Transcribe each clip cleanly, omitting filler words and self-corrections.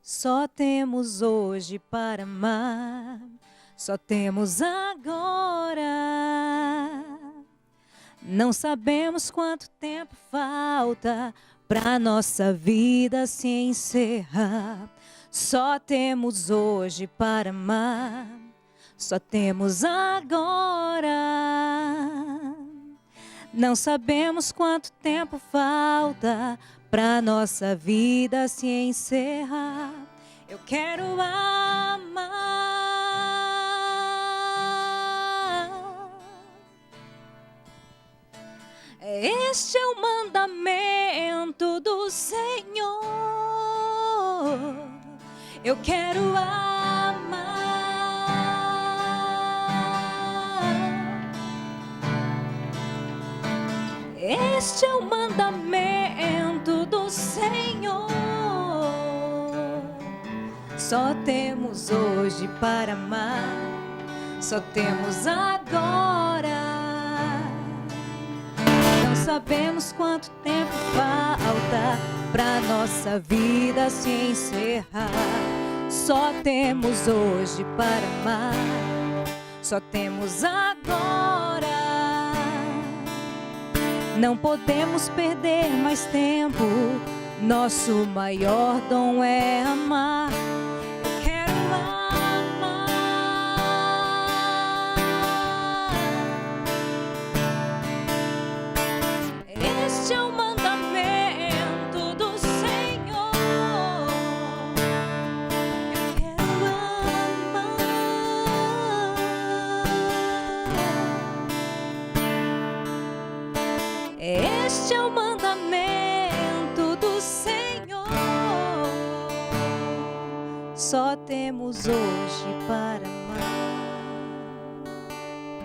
Só temos hoje para amar, só temos agora. Não sabemos quanto tempo falta pra nossa vida se encerrar. Só temos hoje para amar, só temos agora. Não sabemos quanto tempo falta pra nossa vida se encerrar. Eu quero amar. Este é o mandamento do Senhor. Eu quero amar. Este é o mandamento do Senhor. Só temos hoje para amar, só temos agora. Não sabemos quanto tempo falta pra nossa vida se encerrar. Só temos hoje para amar, só temos agora. Não podemos perder mais tempo, nosso maior dom é amar. Eu quero amar. Este é o mandamento do Senhor. Eu quero amar. Este é o mandamento do Senhor. Só temos hoje para amar.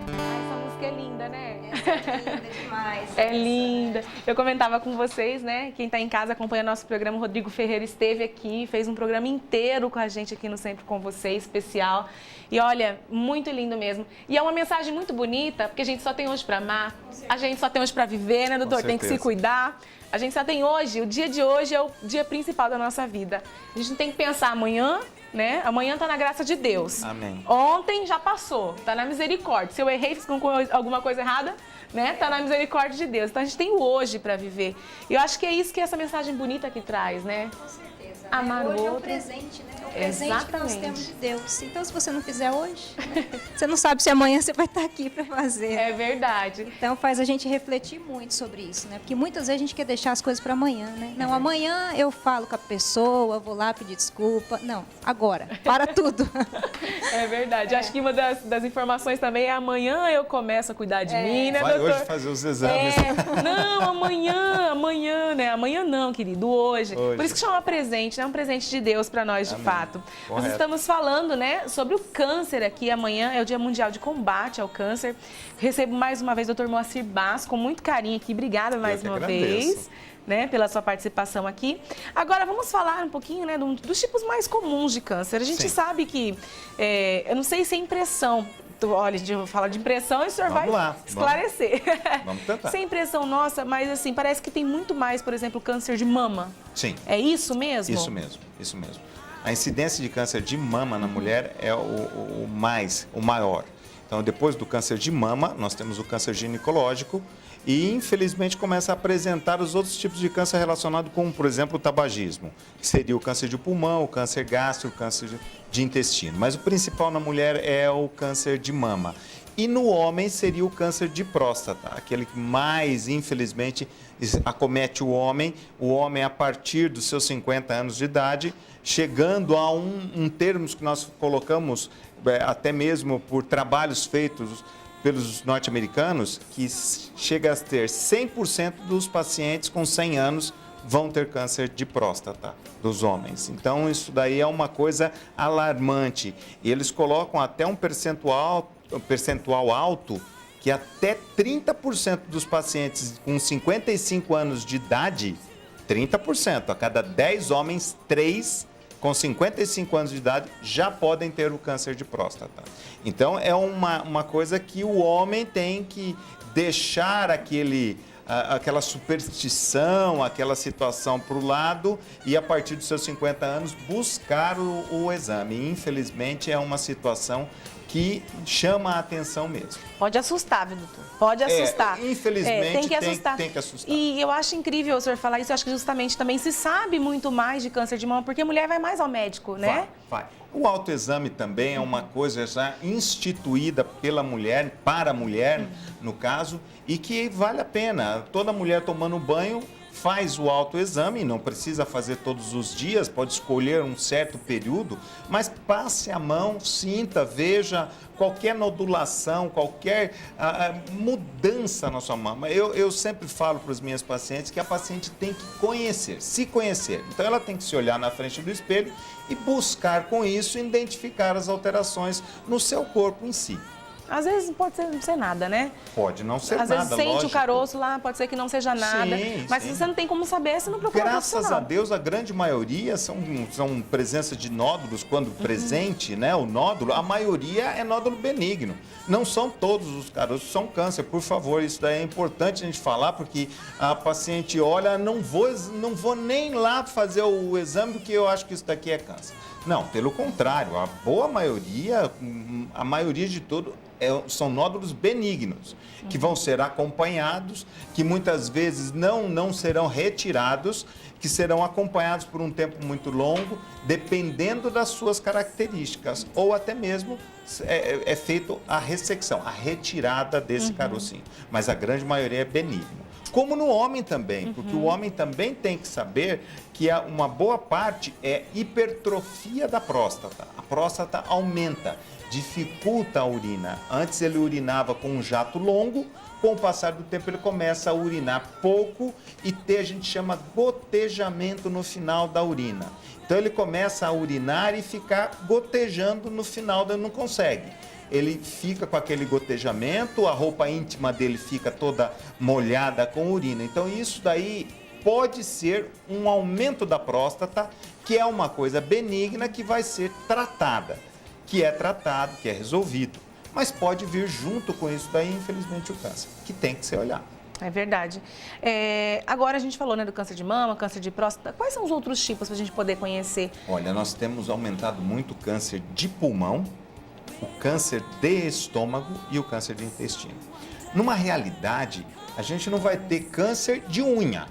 Essa música é linda, né? É linda demais. É linda. Eu comentava com vocês, né? Quem está em casa acompanhando nosso programa, o Rodrigo Ferreira esteve aqui, fez um programa inteiro com a gente aqui no Sempre com Você, especial. E olha, muito lindo mesmo. E é uma mensagem muito bonita, porque a gente só tem hoje para amar, a gente só tem hoje para viver, né, doutor? Tem que se cuidar. A gente só tem hoje, o dia de hoje é o dia principal da nossa vida. A gente não tem que pensar amanhã, né? Amanhã está na graça de Deus. Amém. Ontem já passou, está na misericórdia. Se eu errei, fiz alguma coisa errada, né? Está na misericórdia de Deus. Então a gente tem o hoje para viver. E eu acho que é isso que essa mensagem bonita que traz, né? Com certeza. Amar o hoje outro. é o presente, né? É o presente que nós Exatamente. temos de Deus. Então, se você não fizer hoje, né? Você não sabe se amanhã você vai estar aqui para fazer. É verdade. Então, faz a gente refletir muito sobre isso, né? Porque muitas vezes a gente quer deixar as coisas para amanhã, né? Não, amanhã eu falo com a pessoa, vou lá pedir desculpa. Não, agora. Para tudo. É verdade. Acho que uma das informações também é amanhã eu começo a cuidar de mim, né, Vai doutor? hoje fazer os exames. Não, amanhã, né? Amanhã não, querido, hoje. Por isso que chama presente, né? Um presente de Deus para nós, de Amém. fato. Nós Correto. estamos falando, né, sobre o câncer aqui. Amanhã é o Dia Mundial de Combate ao Câncer. Recebo mais uma vez o Dr. Moacir Basso, com muito carinho aqui. Obrigada mais que uma agradeço. vez, né, pela sua participação aqui. Agora, vamos falar um pouquinho, né, dos tipos mais comuns de câncer. A gente Sim. sabe que, eu não sei se é impressão. Olha, a gente fala de impressão e o senhor Vamos vai lá, esclarecer. Vamos tentar. Sem impressão nossa, mas assim, parece que tem muito mais, por exemplo, câncer de mama. Sim. É isso mesmo? Isso mesmo, isso mesmo. A incidência de câncer de mama na mulher é o maior. Então, depois do câncer de mama, nós temos o câncer ginecológico e, infelizmente, começa a apresentar os outros tipos de câncer relacionados com, por exemplo, o tabagismo, que seria o câncer de pulmão, o câncer gástrico, o câncer de intestino. Mas o principal na mulher é o câncer de mama. E no homem seria o câncer de próstata, aquele que mais, infelizmente, acomete o homem a partir dos seus 50 anos de idade, chegando a um termo que nós colocamos, até mesmo por trabalhos feitos pelos norte-americanos, que chega a ter 100% dos pacientes com 100 anos vão ter câncer de próstata dos homens. Então, isso daí é uma coisa alarmante. E eles colocam até um percentual alto, que até 30% dos pacientes com 55 anos de idade, 30%, a cada 10 homens, 3 com 55 anos de idade já podem ter o câncer de próstata. Então, é uma coisa que o homem tem que deixar aquela superstição, aquela situação para o lado e a partir dos seus 50 anos buscar o exame. Infelizmente é uma situação que chama a atenção mesmo. Pode assustar, viu, doutor? Pode assustar. Infelizmente, tem que assustar. Tem que assustar. E eu acho incrível o senhor falar isso. Eu acho que justamente também se sabe muito mais de câncer de mama, porque a mulher vai mais ao médico, né? Vai. O autoexame também é uma coisa já instituída pela mulher, para a mulher, no caso, e que vale a pena. Toda mulher tomando banho faz o autoexame, não precisa fazer todos os dias, pode escolher um certo período, mas passe a mão, sinta, veja qualquer nodulação, qualquer mudança na sua mama. Eu sempre falo para os meus pacientes que a paciente tem que conhecer, se conhecer. Então ela tem que se olhar na frente do espelho e buscar com isso identificar as alterações no seu corpo em si. Às vezes pode não ser nada, né? Pode não ser Às nada, vezes sente lógico. o caroço lá, pode ser que não seja nada. Mas se você não tem como saber, você não procura um Graças profissional. a Deus, a grande maioria são presença de nódulos, quando presente, né, o nódulo, a maioria é nódulo benigno. Não são todos os caroços, são câncer. Por favor, isso daí é importante a gente falar, porque a paciente olha, não vou nem lá fazer o exame, porque eu acho que isso daqui é câncer. Não, pelo contrário, a boa maioria, a maioria de tudo, são nódulos benignos, que vão ser acompanhados, que muitas vezes não serão retirados, que serão acompanhados por um tempo muito longo, dependendo das suas características, ou até mesmo é feito a ressecção, a retirada desse carocinho. Mas a grande maioria é benigno. Como no homem também, porque o homem também tem que saber que uma boa parte é hipertrofia da próstata. A próstata aumenta, dificulta a urina. Antes ele urinava com um jato longo, com o passar do tempo ele começa a urinar pouco e a gente chama gotejamento no final da urina. Então ele começa a urinar e ficar gotejando no final, não consegue. Ele fica com aquele gotejamento, a roupa íntima dele fica toda molhada com urina. Então isso daí pode ser um aumento da próstata, que é uma coisa benigna que vai ser tratada, que é resolvido. Mas pode vir junto com isso daí, infelizmente, o câncer, que tem que ser olhado. É verdade. Agora a gente falou, né, do câncer de mama, câncer de próstata. Quais são os outros tipos para a gente poder conhecer? Olha, nós temos aumentado muito o câncer de pulmão, o câncer de estômago e o câncer de intestino. Numa realidade, a gente não vai ter câncer de unha.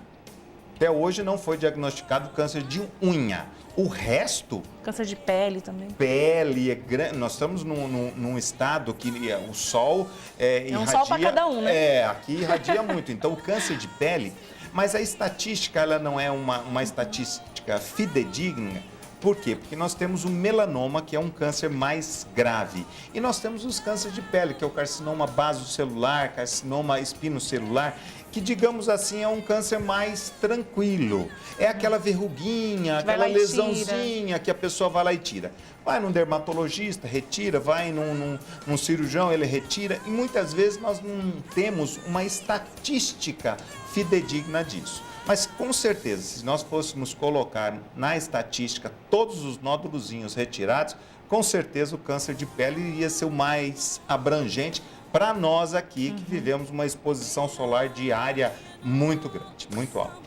Até hoje não foi diagnosticado câncer de unha. O resto... Câncer de pele também. Pele é grande. Nós estamos num estado que o sol irradia... um sol para cada um, né? Aqui irradia muito. Então, o câncer de pele... Mas a estatística, ela não é uma estatística fidedigna. Por quê? Porque nós temos o melanoma, que é um câncer mais grave. E nós temos os cânceres de pele, que é o carcinoma basocelular, carcinoma espinocelular, que, digamos assim, é um câncer mais tranquilo. É aquela verruguinha, aquela lesãozinha que a pessoa vai lá e tira. Vai num dermatologista, retira, vai num cirurgião, ele retira. E muitas vezes nós não temos uma estatística fidedigna disso. Mas com certeza, se nós fôssemos colocar na estatística todos os nódulozinhos retirados, com certeza o câncer de pele ia ser o mais abrangente para nós aqui que vivemos uma exposição solar diária muito grande, muito alta.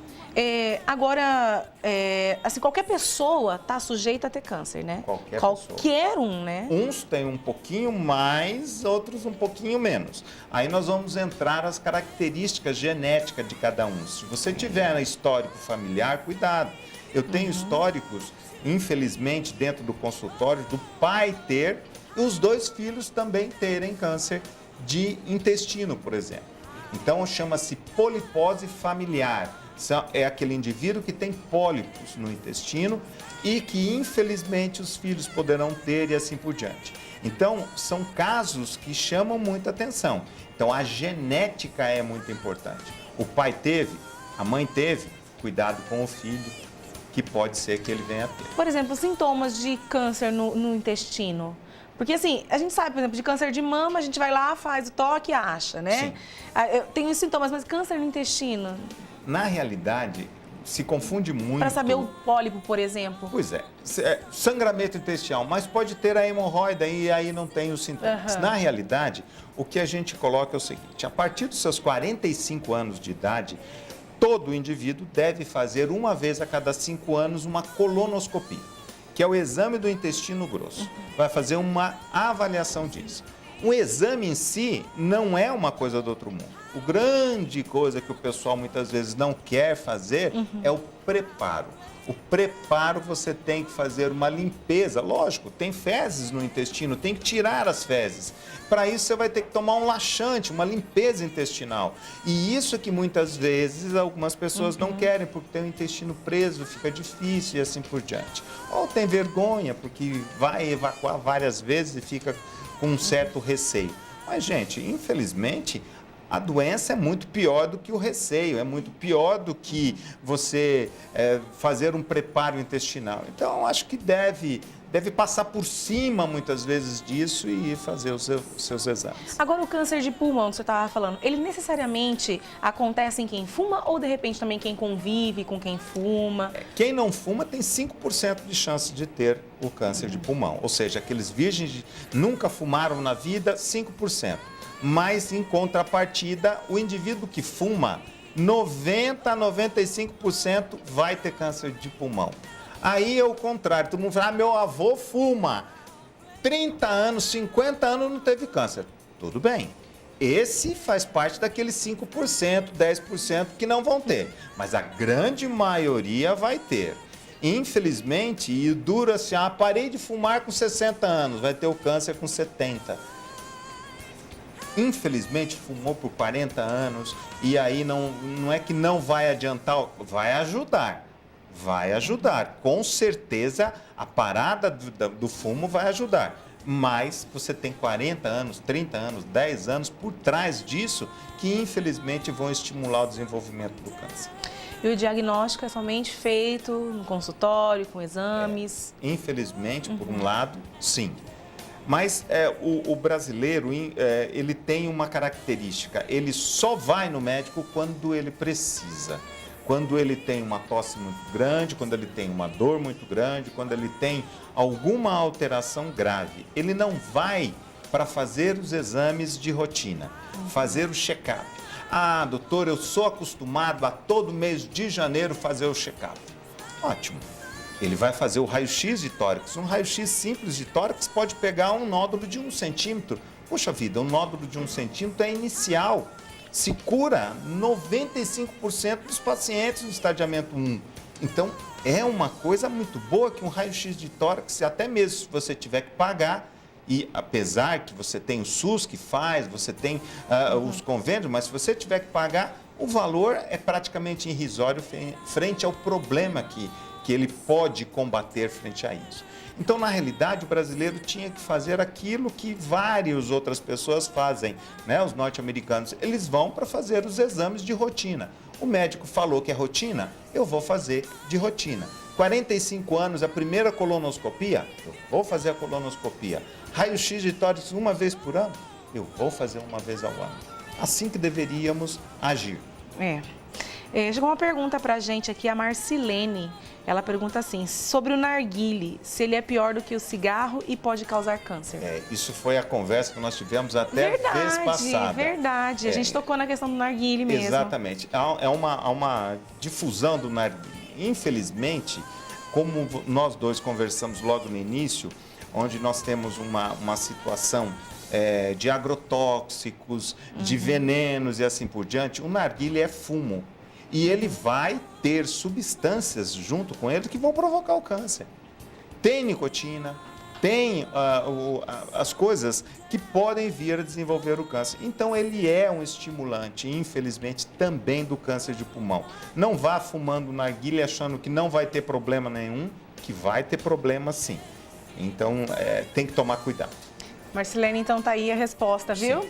Assim, qualquer pessoa está sujeita a ter câncer, né? Qualquer um, né? Uns têm um pouquinho mais, outros um pouquinho menos. Aí nós vamos entrar as características genéticas de cada um. Se você tiver histórico familiar, cuidado. Eu tenho históricos, infelizmente, dentro do consultório, do pai ter e os 2 filhos também terem câncer de intestino, por exemplo. Então, chama-se polipose familiar. É aquele indivíduo que tem pólipos no intestino e que, infelizmente, os filhos poderão ter e assim por diante. Então, são casos que chamam muita atenção. Então, a genética é muito importante. O pai teve, a mãe teve, cuidado com o filho, que pode ser que ele venha a ter. Por exemplo, sintomas de câncer no intestino. Porque, assim, a gente sabe, por exemplo, de câncer de mama, a gente vai lá, faz o toque e acha, né? Sim. Tem os sintomas, mas câncer no intestino... Na realidade, se confunde muito. Para saber o pólipo, por exemplo. Pois é, sangramento intestinal, mas pode ter a hemorroida e aí não tem os sintomas. Na realidade, o que a gente coloca é o seguinte: a partir dos seus 45 anos de idade, todo indivíduo deve fazer uma vez a cada 5 anos uma colonoscopia, que é o exame do intestino grosso. Vai fazer uma avaliação disso. O exame em si não é uma coisa do outro mundo. O grande coisa que o pessoal muitas vezes não quer fazer é o preparo. O preparo, você tem que fazer uma limpeza. Lógico, tem fezes no intestino, tem que tirar as fezes. Para isso, você vai ter que tomar um laxante, uma limpeza intestinal. E isso é que muitas vezes algumas pessoas não querem, porque tem o intestino preso, fica difícil e assim por diante. Ou tem vergonha, porque vai evacuar várias vezes e fica com um certo receio. Mas, gente, infelizmente, a doença é muito pior do que o receio, é muito pior do que você fazer um preparo intestinal. Então, acho que deve passar por cima, muitas vezes, disso e fazer os seus exames. Agora, o câncer de pulmão que você estava falando, ele necessariamente acontece em quem fuma ou, de repente, também quem convive com quem fuma? Quem não fuma tem 5% de chance de ter o câncer de pulmão. Ou seja, aqueles virgens nunca fumaram na vida, 5%. Mas, em contrapartida, o indivíduo que fuma, 90% a 95% vai ter câncer de pulmão. Aí é o contrário, todo mundo fala, meu avô fuma, 30 anos, 50 anos não teve câncer. Tudo bem, esse faz parte daqueles 5%, 10% que não vão ter, mas a grande maioria vai ter. Infelizmente, e dura assim, parei de fumar com 60 anos, vai ter o câncer com 70. Infelizmente, fumou por 40 anos e aí não é que não vai adiantar, vai ajudar. Vai ajudar, com certeza a parada do fumo vai ajudar, mas você tem 40 anos, 30 anos, 10 anos por trás disso que infelizmente vão estimular o desenvolvimento do câncer. E o diagnóstico é somente feito no consultório, com exames? Infelizmente, por um lado, sim. Mas o brasileiro, ele tem uma característica, ele só vai no médico quando ele precisa. Quando ele tem uma tosse muito grande, quando ele tem uma dor muito grande, quando ele tem alguma alteração grave. Ele não vai para fazer os exames de rotina, fazer o check-up. Ah, doutor, eu sou acostumado a todo mês de janeiro fazer o check-up. Ótimo. Ele vai fazer o raio-x de tórax. Um raio-x simples de tórax pode pegar um nódulo de 1 centímetro. Poxa vida, um nódulo de 1 centímetro é inicial. Se cura 95% dos pacientes no estadiamento 1. Então, é uma coisa muito boa que um raio-x de tórax, até mesmo se você tiver que pagar, e apesar que você tem o SUS que faz, você tem os convênios, mas se você tiver que pagar, o valor é praticamente irrisório frente ao problema que ele pode combater frente a isso. Então, na realidade, o brasileiro tinha que fazer aquilo que várias outras pessoas fazem, né? Os norte-americanos, eles vão para fazer os exames de rotina. O médico falou que é rotina, eu vou fazer de rotina. 45 anos, a primeira colonoscopia, eu vou fazer a colonoscopia. Raio-x de tórax uma vez por ano, eu vou fazer uma vez ao ano. Assim que deveríamos agir. Chegou uma pergunta pra gente aqui, a Marcilene. Ela pergunta assim, sobre o narguile, se ele é pior do que o cigarro e pode causar câncer. Isso foi a conversa que nós tivemos até vez passada. Verdade. A gente tocou na questão do narguile mesmo. Exatamente. Há uma difusão do narguile. Infelizmente, como nós dois conversamos logo no início, onde nós temos uma situação de agrotóxicos, de venenos e assim por diante, o narguile é fumo. E ele vai ter substâncias junto com ele que vão provocar o câncer. Tem nicotina, tem as coisas que podem vir a desenvolver o câncer. Então, ele é um estimulante, infelizmente, também do câncer de pulmão. Não vá fumando narguilé achando que não vai ter problema nenhum, que vai ter problema sim. Então, tem que tomar cuidado. Marcilene, então tá aí a resposta, viu?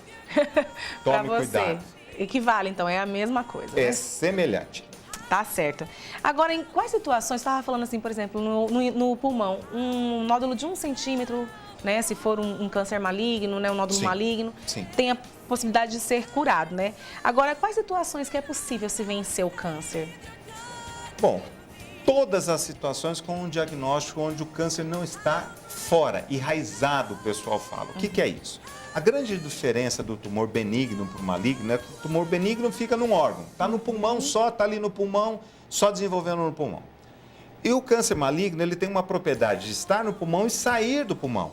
Tome cuidado. Equivale, então, é a mesma coisa. É semelhante. Tá certo. Agora, em quais situações, você estava falando assim, por exemplo, no pulmão, um nódulo de 1 centímetro, né? Se for um câncer maligno, né? Um nódulo maligno, tem a possibilidade de ser curado, né? Agora, quais situações que é possível se vencer o câncer? Bom, todas as situações com um diagnóstico onde o câncer não está fora, enraizado, o pessoal fala. O que é isso? A grande diferença do tumor benigno para o maligno é que o tumor benigno fica num órgão, está no pulmão só, está ali no pulmão, só desenvolvendo no pulmão. E o câncer maligno, ele tem uma propriedade de estar no pulmão e sair do pulmão,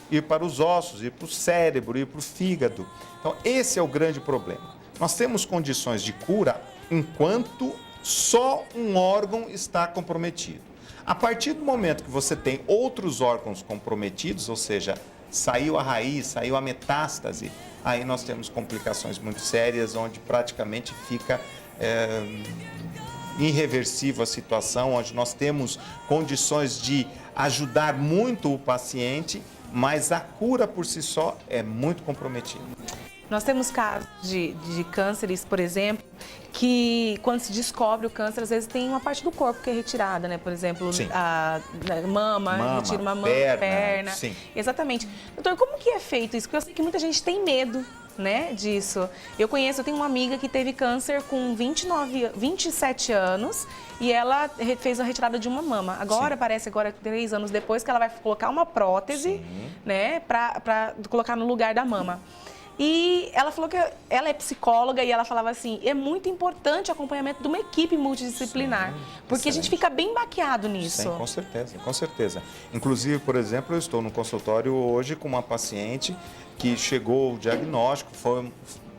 ir para os ossos, ir para o cérebro, ir para o fígado. Então, esse é o grande problema. Nós temos condições de cura enquanto só um órgão está comprometido. A partir do momento que você tem outros órgãos comprometidos, ou seja, saiu a raiz, saiu a metástase, aí nós temos complicações muito sérias, onde praticamente fica irreversível a situação, onde nós temos condições de ajudar muito o paciente, mas a cura por si só é muito comprometida. Nós temos casos de cânceres, por exemplo, que quando se descobre o câncer, às vezes tem uma parte do corpo que é retirada, né? Por exemplo, a mama, retira uma perna. Sim. Exatamente. Doutor, como que é feito isso? Porque eu sei que muita gente tem medo, né, disso. Eu tenho uma amiga que teve câncer com 27 anos e ela fez a retirada de uma mama. Agora, parece 3 anos depois, que ela vai colocar uma prótese, né, para colocar no lugar da mama. E ela falou que ela é psicóloga e ela falava assim, é muito importante o acompanhamento de uma equipe multidisciplinar, porque a gente fica bem baqueado nisso. Sim, com certeza, com certeza. Inclusive, por exemplo, eu estou no consultório hoje com uma paciente que chegou o diagnóstico,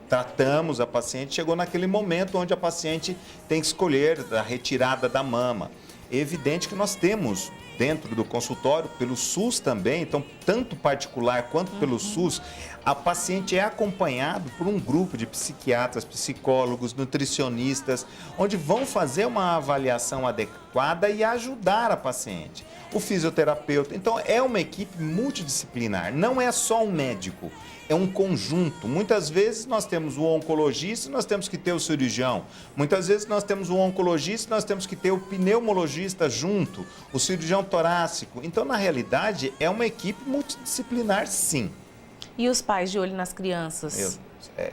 tratamos a paciente, chegou naquele momento onde a paciente tem que escolher a retirada da mama. É evidente que nós temos dentro do consultório, pelo SUS também, então tanto particular quanto pelo SUS, a paciente é acompanhada por um grupo de psiquiatras, psicólogos, nutricionistas, onde vão fazer uma avaliação adequada e ajudar a paciente. O fisioterapeuta, então é uma equipe multidisciplinar, não é só um médico. É um conjunto. Muitas vezes nós temos o oncologista e nós temos que ter o cirurgião. Muitas vezes nós temos o oncologista e nós temos que ter o pneumologista junto, o cirurgião torácico. Então, na realidade, é uma equipe multidisciplinar, sim. E os pais de olho nas crianças?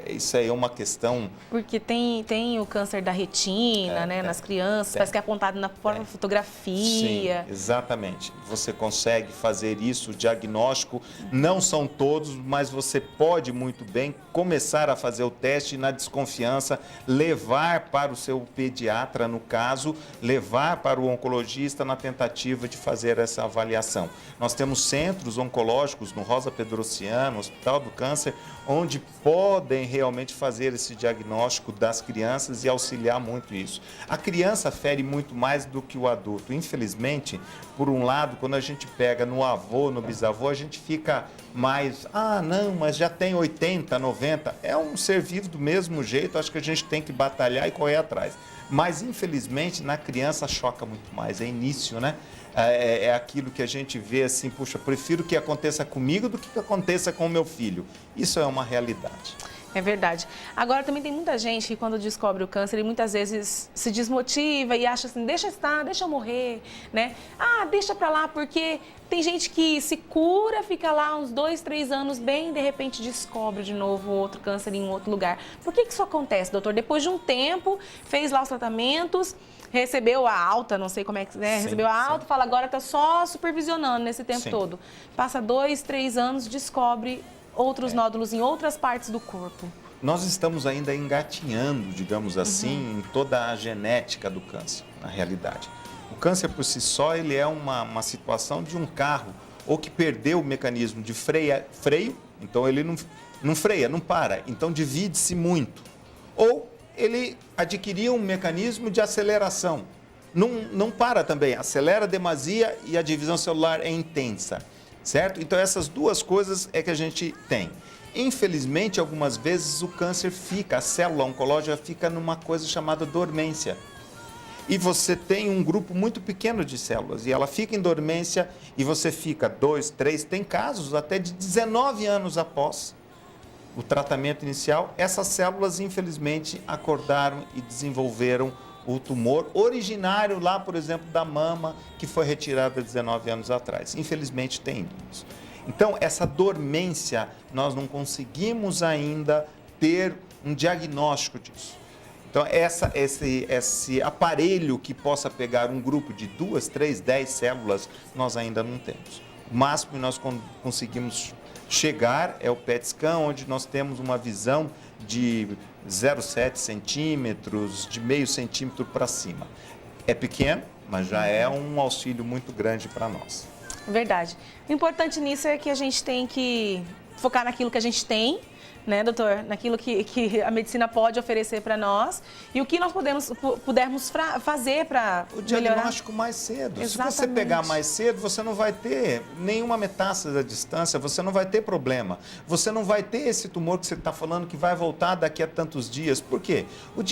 Isso aí é uma questão... Porque tem o câncer da retina, né, nas crianças, parece que é apontado na própria fotografia. Sim, exatamente. Você consegue fazer isso, o diagnóstico, não são todos, mas você pode muito bem começar a fazer o teste e, na desconfiança, levar para o seu pediatra, no caso, levar para o oncologista na tentativa de fazer essa avaliação. Nós temos centros oncológicos no Rosa Pedrociano, Hospital do Câncer, onde podem realmente fazer esse diagnóstico das crianças e auxiliar muito isso. A criança fere muito mais do que o adulto. Infelizmente, por um lado, quando a gente pega no avô, no bisavô, a gente fica mais, não, mas já tem 80, 90. É um ser vivo do mesmo jeito, acho que a gente tem que batalhar e correr atrás. Mas, infelizmente, na criança choca muito mais, é início, né? É aquilo que a gente vê assim, puxa, prefiro que aconteça comigo do que aconteça com o meu filho. Isso é uma realidade. É verdade. Agora, também tem muita gente que, quando descobre o câncer, muitas vezes se desmotiva e acha assim, deixa estar, deixa eu morrer, né? Deixa pra lá, porque tem gente que se cura, fica lá uns 2, 3 anos bem e, de repente, descobre de novo outro câncer em outro lugar. Por que isso acontece, doutor? Depois de um tempo, fez lá os tratamentos, recebeu a alta, não sei como é que, né? Recebeu a alta, fala, agora tá só supervisionando nesse tempo todo. Passa 2, 3 anos, descobre outros nódulos em outras partes do corpo. Nós estamos ainda engatinhando, digamos assim, em toda a genética do câncer, na realidade. O câncer por si só, ele é uma situação de um carro, ou que perdeu o mecanismo de freio, então ele não freia, não para, então divide-se muito. Ou ele adquiriu um mecanismo de aceleração, não para também, acelera demasia e a divisão celular é intensa. Certo? Então, essas duas coisas é que a gente tem. Infelizmente, algumas vezes o câncer a célula oncológica fica numa coisa chamada dormência. E você tem um grupo muito pequeno de células e ela fica em dormência e você fica 2, 3, tem casos até de 19 anos após o tratamento inicial, essas células, infelizmente, acordaram e desenvolveram o tumor originário lá, por exemplo, da mama, que foi retirada 19 anos atrás. Infelizmente, tem isso. Então, essa dormência, nós não conseguimos ainda ter um diagnóstico disso. Então, esse aparelho que possa pegar um grupo de 2, 3, 10 células, nós ainda não temos. O máximo que nós conseguimos chegar é o PET scan, onde nós temos uma visão de 0,7 centímetros, de meio centímetro para cima. É pequeno, mas já é um auxílio muito grande para nós. Verdade. O importante nisso é que a gente tem que focar naquilo que a gente tem, né, doutor? Naquilo que a medicina pode oferecer para nós e o que nós pudermos fazer para o melhorar. diagnóstico mais cedo. Exatamente. Se você pegar mais cedo, você não vai ter nenhuma metástase à distância, você não vai ter problema. Você não vai ter esse tumor que você está falando que vai voltar daqui a tantos dias. Por quê? O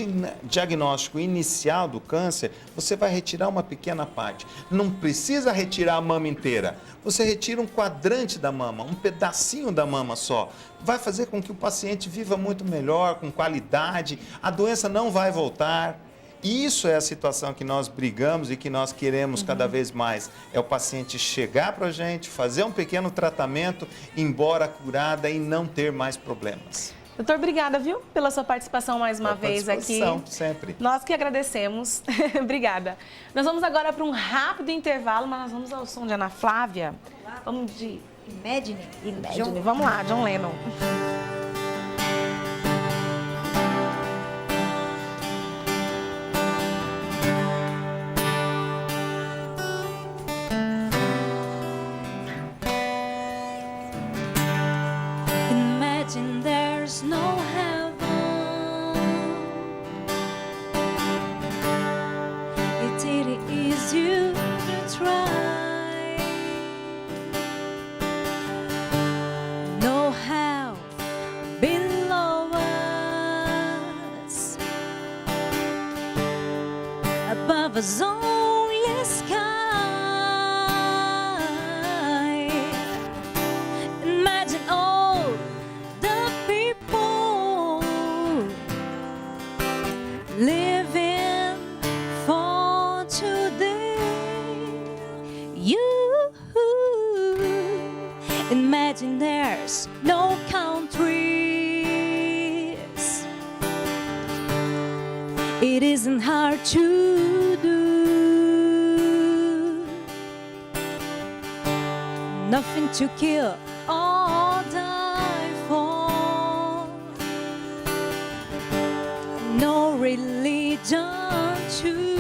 diagnóstico inicial do câncer, você vai retirar uma pequena parte. Não precisa retirar a mama inteira. Você retira um quadrante da mama, um pedacinho da mama só. Vai fazer com que o paciente viva muito melhor, com qualidade, a doença não vai voltar. Isso é a situação que nós brigamos e que nós queremos cada vez mais. É o paciente chegar para a gente, fazer um pequeno tratamento, ir embora curada e não ter mais problemas. Doutor, obrigada, viu, pela sua participação mais uma vez aqui. Sempre. Nós que agradecemos. Obrigada. Nós vamos agora para um rápido intervalo, mas nós vamos ao som de Ana Flávia. Vamos de... Imagine. Vamos lá, John Lennon. Imagine there's no heaven. It is you to try. No hell below us, above us only sky. Imagine all the people living for today. You imagine there's no countries. It isn't hard to do. Nothing to kill or die for. No religion to